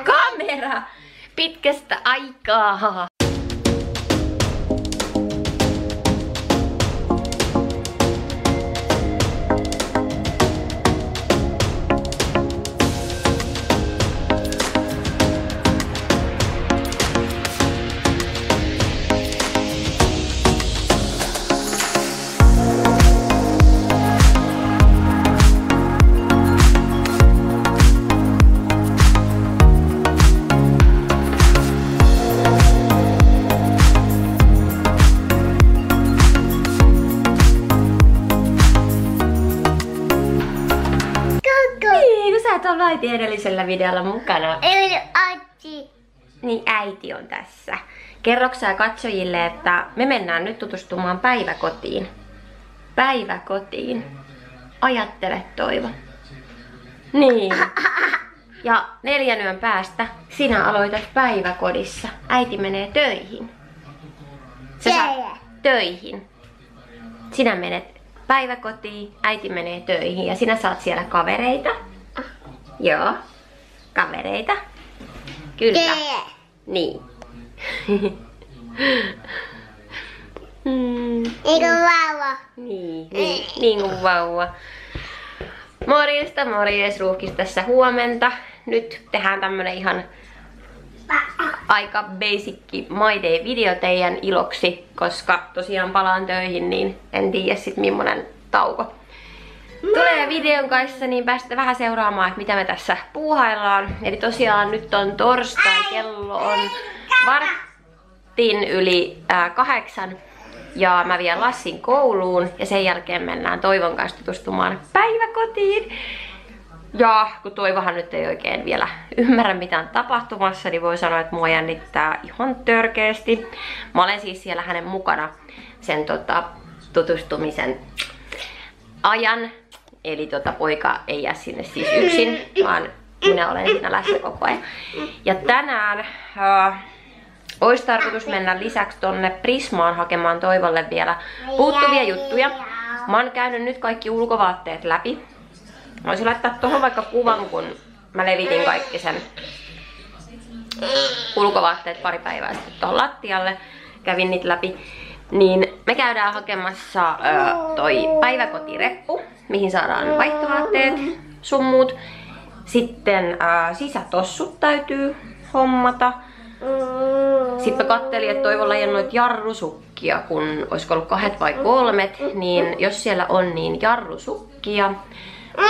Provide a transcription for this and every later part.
Kamera! Pitkästä aikaa. Äiti edellisellä videolla mukana. Äiti. Niin, äiti on tässä. Kerroksä katsojille, että me mennään nyt tutustumaan päiväkotiin. Päiväkotiin. Ajattele, Toivo. Niin. Ja 4 yön päästä sinä aloitat päiväkodissa. Äiti menee töihin. Töihin. Sinä menet päiväkotiin, äiti menee töihin ja sinä saat siellä kavereita. Joo, kavereita. Kyllä. Niin. Niin kuin vauva. Niin kuin vauva. Morjesta, morjes, Ruuhkis tässä huomenta. Nyt tehdään tämmönen ihan aika basic My Day video teidän iloksi, koska tosiaan palaan töihin, niin en tiedä sit millainen tauko tulee videon kanssa, niin päästä vähän seuraamaan, että mitä me tässä puuhaillaan. Eli tosiaan nyt on torstai, kello on 8:15 ja mä vien Lassin kouluun ja sen jälkeen mennään Toivon kanssa tutustumaan päiväkotiin. Ja kun Toivohan nyt ei oikein vielä ymmärrä mitä on tapahtumassa, niin voi sanoa, että mua jännittää ihan törkeästi. Mä olen siis siellä hänen mukana sen tutustumisen ajan. Eli poika ei jää sinne siis yksin, vaan minä olen siinä läsnä koko ajan. Ja tänään olisi tarkoitus mennä lisäksi tonne Prismaan hakemaan Toivolle vielä puuttuvia juttuja. Mä oon käynyt nyt kaikki ulkovaatteet läpi. Mä voisin laittaa tohon vaikka kuvan, kun mä levitin kaikki sen ulkovaatteet pari päivää sitten tohon lattialle. Kävin niitä läpi. Niin me käydään hakemassa toi päiväkotireppu, mihin saadaan vaihtovaatteet, sun muut. Sitten sisätossut täytyy hommata. Sitten mä kattelin, että Toivolla ei ole noita jarrusukkia, kun olisiko ollut 2 vai 3, niin jos siellä on, niin jarrusukkia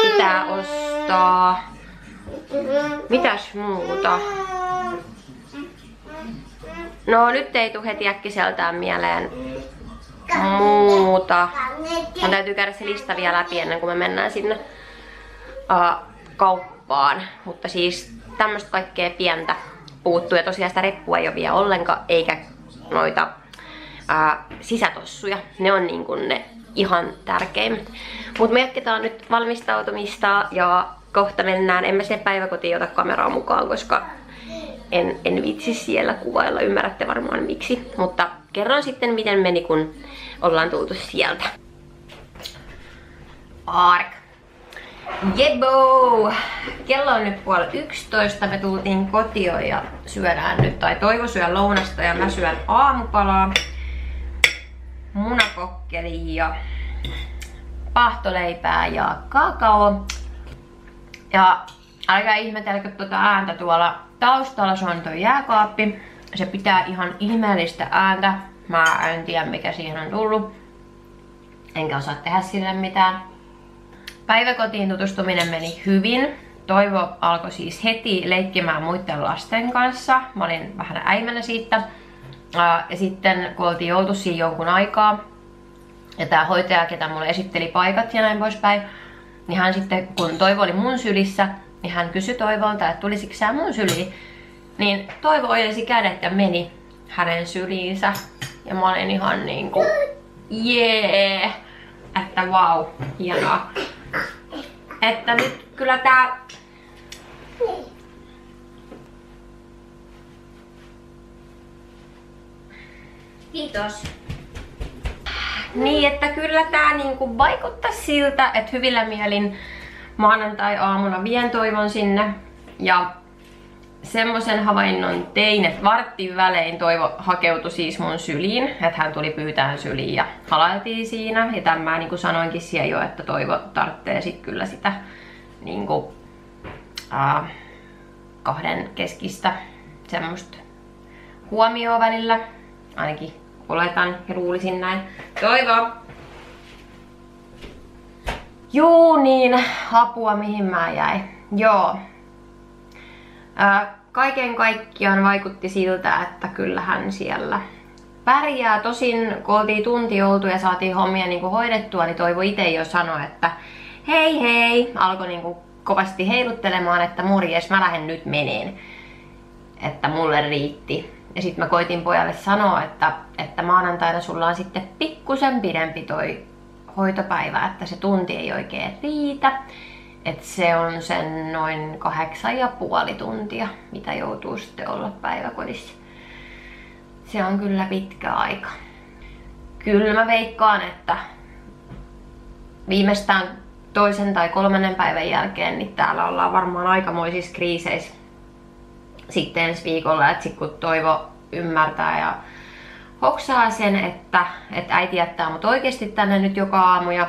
pitää ostaa. Mitäs muuta? No nyt ei tule heti äkkiseltään mieleen muuta. Mun täytyy käydä se lista vielä läpi ennen kuin me mennään sinne kauppaan. Mutta siis tämmöstä kaikkea pientä puuttuu. Ja tosiaan sitä reppua ei ole vielä ollenkaan, eikä noita sisätossuja. Ne on niin kuin ne ihan tärkeimmät. Mutta me jatketaan nyt valmistautumista ja kohta mennään. En mä sen päiväkotiin ota kameraa mukaan, koska en viitsi siellä kuvailla, ymmärrätte varmaan miksi. Mutta kerron sitten miten meni, kun ollaan tultu sieltä. Ark. Jebo! Kello on nyt 10:30. Me tultiin kotiin ja syödään nyt, tai Toivo syö lounasta ja mä syön aamupalaa. Munakokkeli ja pahtoleipää ja kakao. Ja älkää ihmetelkö tuota ääntä tuolla taustalla, se on tuo jääkaappi. Se pitää ihan ihmeellistä ääntä. Mä en tiedä mikä siihen on tullut. Enkä osaa tehdä sille mitään. Päiväkotiin tutustuminen meni hyvin. Toivo alkoi siis heti leikkimään muiden lasten kanssa. Mä olin vähän äimänä siitä. Ja sitten kun oltiin oltu siinä jonkun aikaa, ja tää hoitaja, ketä mulle esitteli paikat ja näin poispäin, niin hän sitten, kun Toivo oli mun sylissä, niin hän kysyi Toivolta, että tulisitko sä mun syliin. Niin Toivo ojensi kädet ja meni hänen syliinsä. Ja mä olin ihan niinku, jee, että vau, hienoa. Että nyt kyllä tää... Kiitos. Niin, että kyllä tää niinku vaikuttaa siltä, että hyvillä mielin maanantai-aamuna vien Toivon sinne. Ja semmoisen havainnon tein, että varttin välein Toivo hakeutui siis mun syliin, että hän tuli pyytään syliin ja halailtiin siinä. Ja tämän mä niinku sanoinkin siellä jo, että Toivo tarvitsee sit kyllä sitä niinku, kahden keskistä semmoista huomioon välillä. Ainakin oletan ja luulisin näin. Toivo! Juu niin, apua mihin mä jäin. Joo. Kaiken kaikkiaan vaikutti siltä, että kyllähän siellä pärjää. Tosin kun oltiin tunti oltu ja saatiin hommia niinku hoidettua, niin Toivo itse jo sanoi, että hei hei. Alkoi niinku kovasti heiluttelemaan, että morjes, mä lähden nyt meneen. Että mulle riitti. Ja sit mä koitin pojalle sanoa, että maanantaina sulla on sitten pikkusen pidempi toi hoitopäivä, että se tunti ei oikein riitä. Että se on sen noin 8,5 tuntia, mitä joutuu sitten olla päiväkodissa. Se on kyllä pitkä aika. Kyllä mä veikkaan, että viimeistään 2. tai 3. päivän jälkeen niin täällä ollaan varmaan aikamoisissa kriiseissä sitten ensi viikolla, että sit kun Toivo ymmärtää ja hoksaa sen, että äiti jättää mut oikeesti tänne nyt joka aamu ja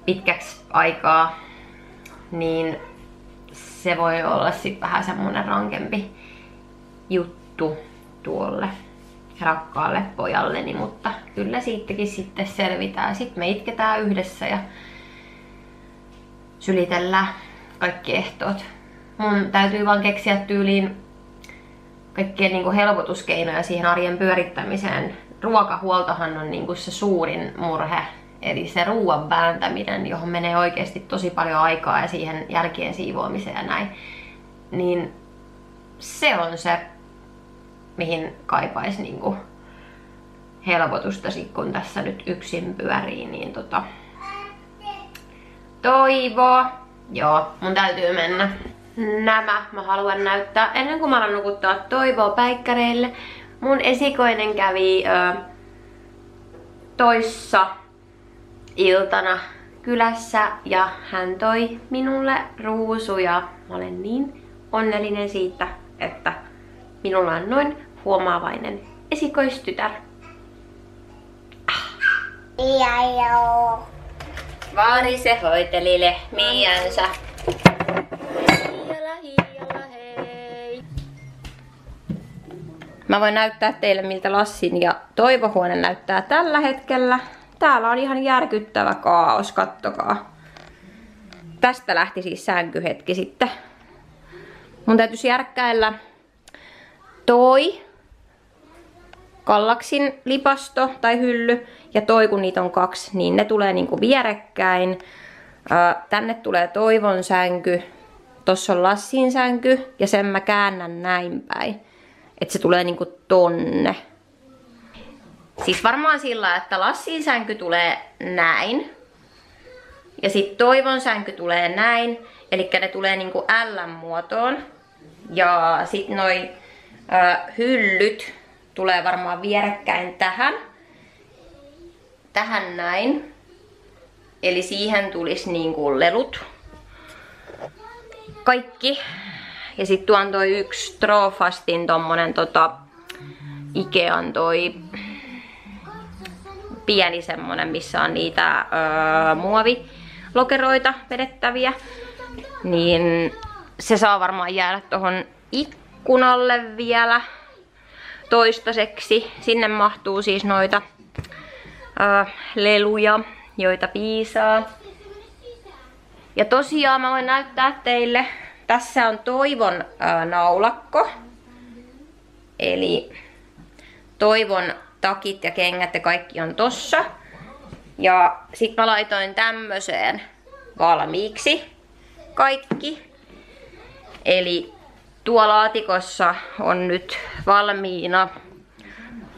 pitkäksi aikaa, niin se voi olla sit vähän semmonen rankempi juttu tuolle rakkaalle pojalleni, mutta kyllä siitäkin sitten selvitään. Sitten me itketään yhdessä ja sylitellään kaikki ehtoot. Mun täytyy vaan keksiä tyyliin kaikkien niinku helpotuskeinoja siihen arjen pyörittämiseen. Ruokahuoltohan on niinku se suurin murhe. Eli se ruoan vääntäminen, johon menee oikeasti tosi paljon aikaa ja siihen jälkien siivoamiseen ja näin. Niin se on se, mihin kaipaisi niinku helpotusta sit, kun tässä nyt yksin pyörii. Niin Toivo. Joo, mun täytyy mennä. Nämä mä haluan näyttää ennen kuin mä alan nukuttaa Toivoa päikkäreille. Mun esikoinen kävi toissa iltana kylässä ja hän toi minulle ruusuja. Mä olen niin onnellinen siitä, että minulla on noin huomaavainen esikoistytär. Vaari se hoiteli lehmiänsä. Hiiala, hei. Mä voin näyttää teille, miltä Lassin ja Toivo-huone näyttää tällä hetkellä. Täällä on ihan järkyttävä kaos, kattokaa. Tästä lähti siis sänky hetki sitten. Mun täytyisi järkkäillä toi Kallaksin lipasto tai hylly ja toi, kun niitä on 2, niin ne tulee niinku vierekkäin. Tänne tulee Toivon sänky, tossa on Lassin sänky ja sen mä käännän näin päin. Että se tulee niinku tonne. Siis varmaan sillä, että Lassin sänky tulee näin. Ja sitten Toivon sänky tulee näin. Eli ne tulee niinku L-muotoon. Ja sitten noi hyllyt tulee varmaan vierekkäin tähän. Tähän näin. Eli siihen tulisi niinku lelut. Kaikki. Ja sitten tuon toi yksi Trofastin tommonen Ikean toi pieni semmonen, missä on niitä muovilokeroita vedettäviä. Niin se saa varmaan jäädä tohon ikkunalle vielä toistaiseksi. Sinne mahtuu siis noita leluja, joita piisaa. Ja tosiaan mä voin näyttää teille. Tässä on Toivon naulakko. Eli Toivon takit ja kengät ja kaikki on tossa. Ja sit mä laitoin tämmöseen valmiiksi kaikki. Eli tuo laatikossa on nyt valmiina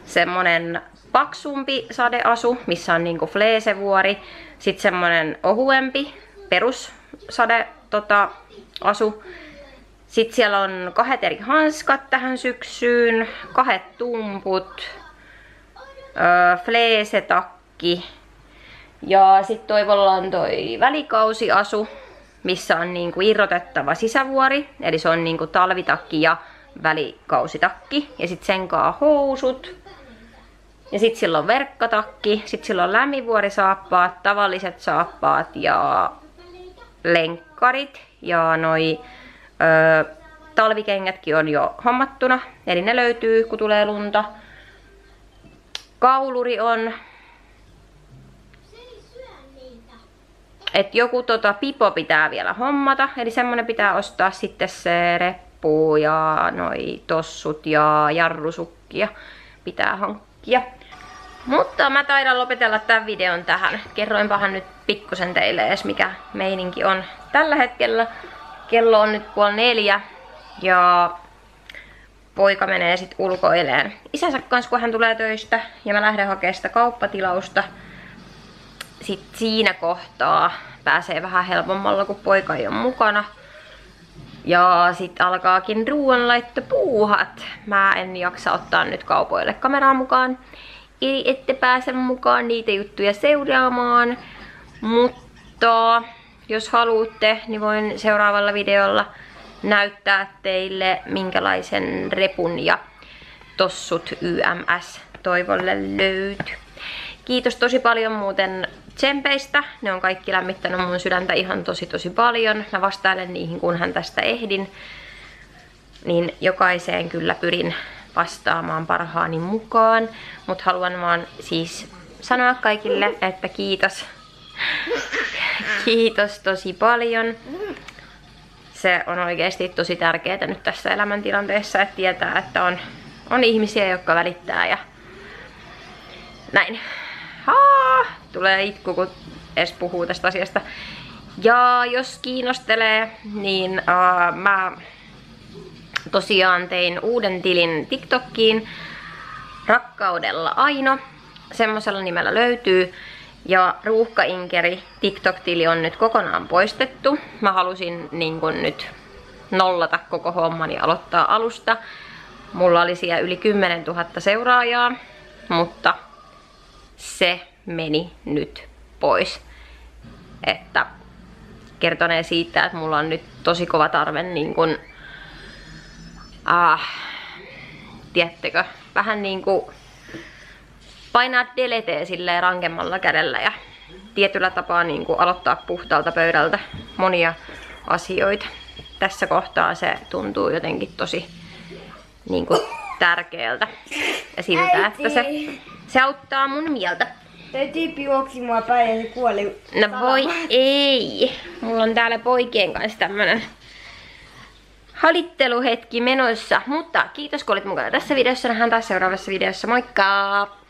semmonen paksumpi sadeasu, missä on niinku fleesevuori. Sitten semmonen ohuempi perussade asu. Sitten siellä on 2 eri hanskat tähän syksyyn, 2 tumput, fleesetakki ja sitten Toivolla on toi välikausiasu, missä on niinku irrotettava sisävuori. Eli se on niinku talvitakki ja välikausitakki. Ja sit sen kaa housut. Ja sit sillä on verkkatakki. Sit sillä on lämminvuorisaappaat, tavalliset saappaat ja lenkkarit. Ja noi talvikengätkin on jo hommattuna. Eli ne löytyy, kun tulee lunta. Kauluri on. Et joku pipo pitää vielä hommata. Eli semmonen pitää ostaa, sitten se reppu ja noi tossut ja jarrusukkia pitää hankkia. Mutta mä taidan lopetella tämän videon tähän. Kerroinpahan nyt pikkusen teille edes mikä meininki on tällä hetkellä. Kello on nyt 3:30 ja poika menee sit ulkoileen isänsä kanssa, kun hän tulee töistä. Ja mä lähden hakemaan sitä kauppatilausta. Sitten siinä kohtaa pääsee vähän helpommalla, kun poika ei ole mukana. Ja sit alkaakin ruoanlaittopuuhat. Mä en jaksa ottaa nyt kaupoille kameraa mukaan. Eli ette pääse mukaan niitä juttuja seuraamaan. Mutta jos haluatte, niin voin seuraavalla videolla näyttää teille minkälaisen repun ja tossut YMS Toivolle löytyy. Kiitos tosi paljon muuten tsempeistä. Ne on kaikki lämmittänyt mun sydäntä ihan tosi paljon. Mä vastailen niihin, kunhan tästä ehdin. Niin jokaiseen kyllä pyrin vastaamaan parhaani mukaan. Mut haluan vaan siis sanoa kaikille, että kiitos. Kiitos tosi paljon. Se on oikeasti tosi tärkeää nyt tässä elämäntilanteessa, että tietää, että on ihmisiä, jotka välittää ja näin. Tulee itku, kun edes puhuu tästä asiasta. Ja jos kiinnostelee, niin mä tosiaan tein uuden tilin TikTokkiin. Rakkaudella Aino. Semmosella nimellä löytyy. Ja Ruuhka-Inkeri TikTok-tili on nyt kokonaan poistettu. Mä halusin niin kun nyt nollata koko homman ja aloittaa alusta. Mulla oli siellä yli 10 000 seuraajaa, mutta se meni nyt pois. Että kertonee siitä, että mulla on nyt tosi kova tarve niin kun, tiedättekö, vähän niinku painaa deleteä silleen rankemmalla kädellä ja tietyllä tapaa niinku aloittaa puhtaalta pöydältä monia asioita. Tässä kohtaa se tuntuu jotenkin tosi niinku tärkeältä ja siltä, että se auttaa mun mieltä. Toi tyyppi juoksi mua päin ja se kuoli. No voi ei. Mulla on täällä poikien kanssa tämmönen halitteluhetki menossa. Mutta kiitos kun olit mukana tässä videossa. Nähdään taas seuraavassa videossa. Moikka!